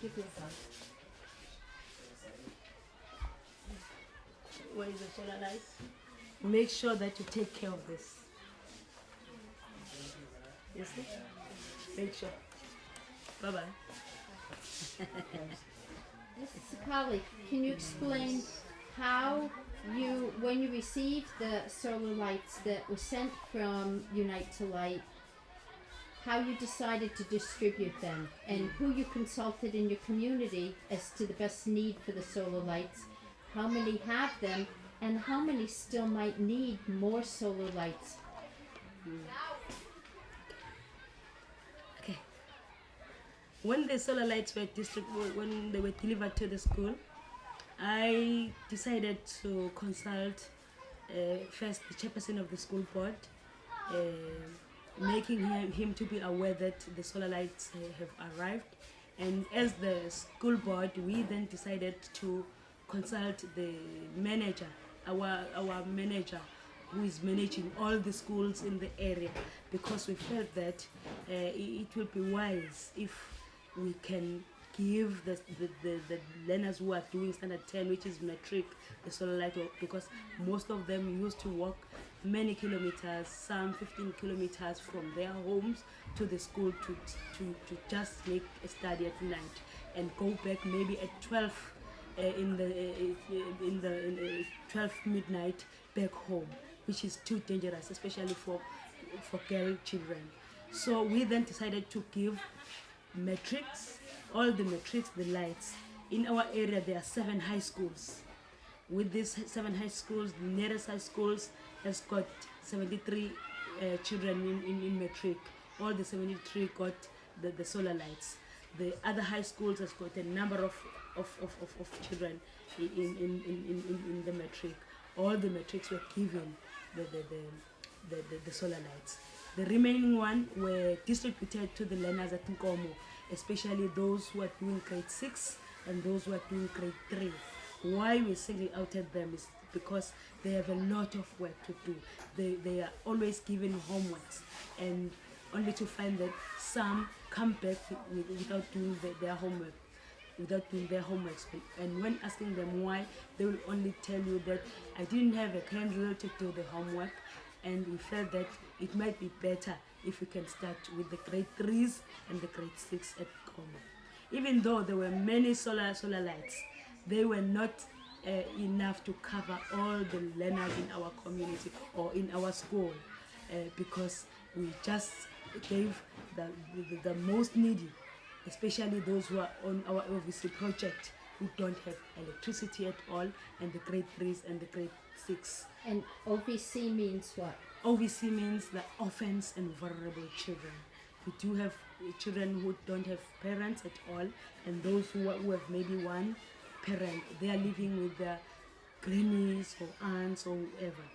Give me a hug. Where is the solar light? Make sure that you take care of this. You see? Make sure. Bye-bye. Zikhali, can you explain how you, when you received the solar lights that were sent from Unite to Light, how you decided to distribute them and who you consulted in your community as to the best need for the solar lights, how many have them, and how many still might need more solar lights? Okay. When the solar lights were when they were delivered to the school, I decided to consult first the chairperson of the school board, making him to be aware that the solar lights have arrived. And as the school board, we then decided to consult the manager, our manager, who is managing all the schools in the area, because we felt that it will be wise if we can give the learners who are doing standard 10, which is matric, the solar light, because most of them used to walk many kilometers, some 15 kilometers from their homes to the school to just make a study at night and go back maybe at 12 in the 12 midnight back home, which is too dangerous, especially for girl children. So we then decided to give matrics, all the matrics, the lights. In our area there are 7 high schools. With these 7 high schools, the nearest high schools has got 73 children in matric. All the 73 got the solar lights. The other high schools has got a number of children in the matric. All the matrics were given the solar lights. The remaining one were distributed to the learners at Nkomo, especially those who are doing grade 6 and those who are doing grade 3. Why we single outed them is because they have a lot of work to do. They are always given homeworks, and only to find that some come back without doing their homework. And when asking them why, they will only tell you that I didn't have a candle to do the homework, and we felt that it might be better if we can start with the grade 3s and the grade 6 at Como. Even though there were many solar lights, they were not enough to cover all the learners in our community or in our school, because we just gave the most needy, especially those who are on our OVC project, who don't have electricity at all, and the grade 3s and the grade 6. And OVC means what? OVC means the orphans and vulnerable children. We do have children who don't have parents at all, and those who have maybe one parent. They are living with their grannies or aunts or whoever.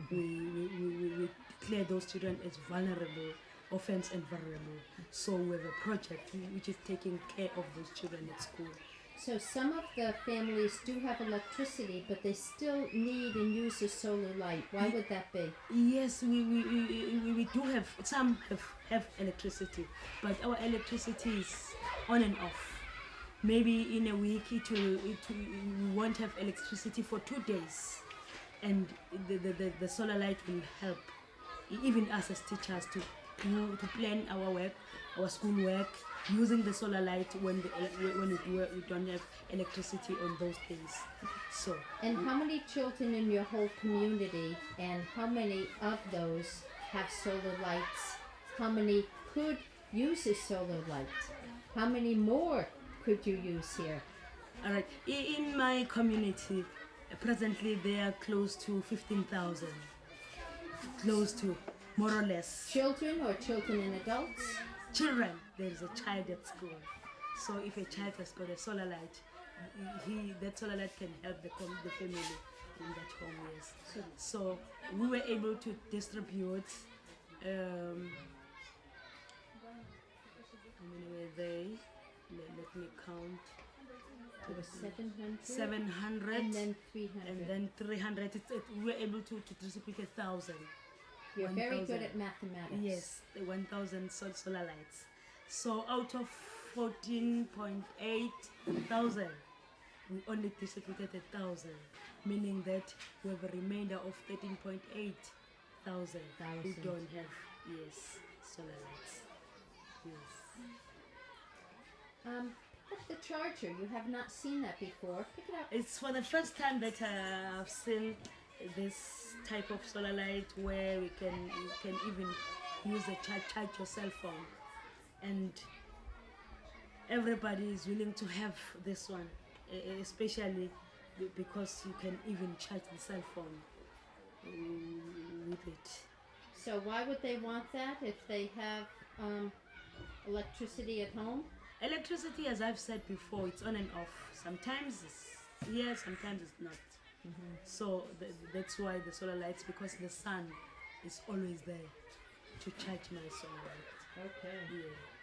We declare those children as vulnerable, orphans and vulnerable. So we have a project which is taking care of those children at school. So some of the families do have electricity, but they still need and use a solar light. Why would that be? Yes, we do have, some have electricity, but our electricity is on and off. Maybe in a week we won't have electricity for 2 days, and the solar light will help even us as teachers to plan our work, our school work, using the solar light when we don't have electricity on those days. So. And how many children in your whole community, and how many of those have solar lights? How many could use a solar light? How many more could you use here? All right. In my community, presently there are close to 15,000. Close to, more or less. Children or children and adults? Children. There is a child at school. So if a child has got a solar light, that solar light can help the family in that home, yes. So we were able to distribute, how many were they? Let me count. There were 700. 700. And then 300. And then 300. We were able to distribute 1,000. You're 1, very good at mathematics. Yes, the 1,000 solar lights. So out of 14.8 thousand. We only distributed 1,000, meaning that we have a remainder of 13.8 thousand who don't have, yes, solar lights. Yes. Pick up the charger. You have not seen that before. Pick it up. It's for the first time that I've seen this type of solar light where you can even use a charge your cell phone, and everybody is willing to have this one, especially because you can even charge the cell phone with it. So why would they want that if they have electricity at home? Electricity, as I've said before, it's on and off. Sometimes it's here, sometimes it's not. So that's why the solar lights, because the sun is always there to charge my solar light. Okay. Yeah.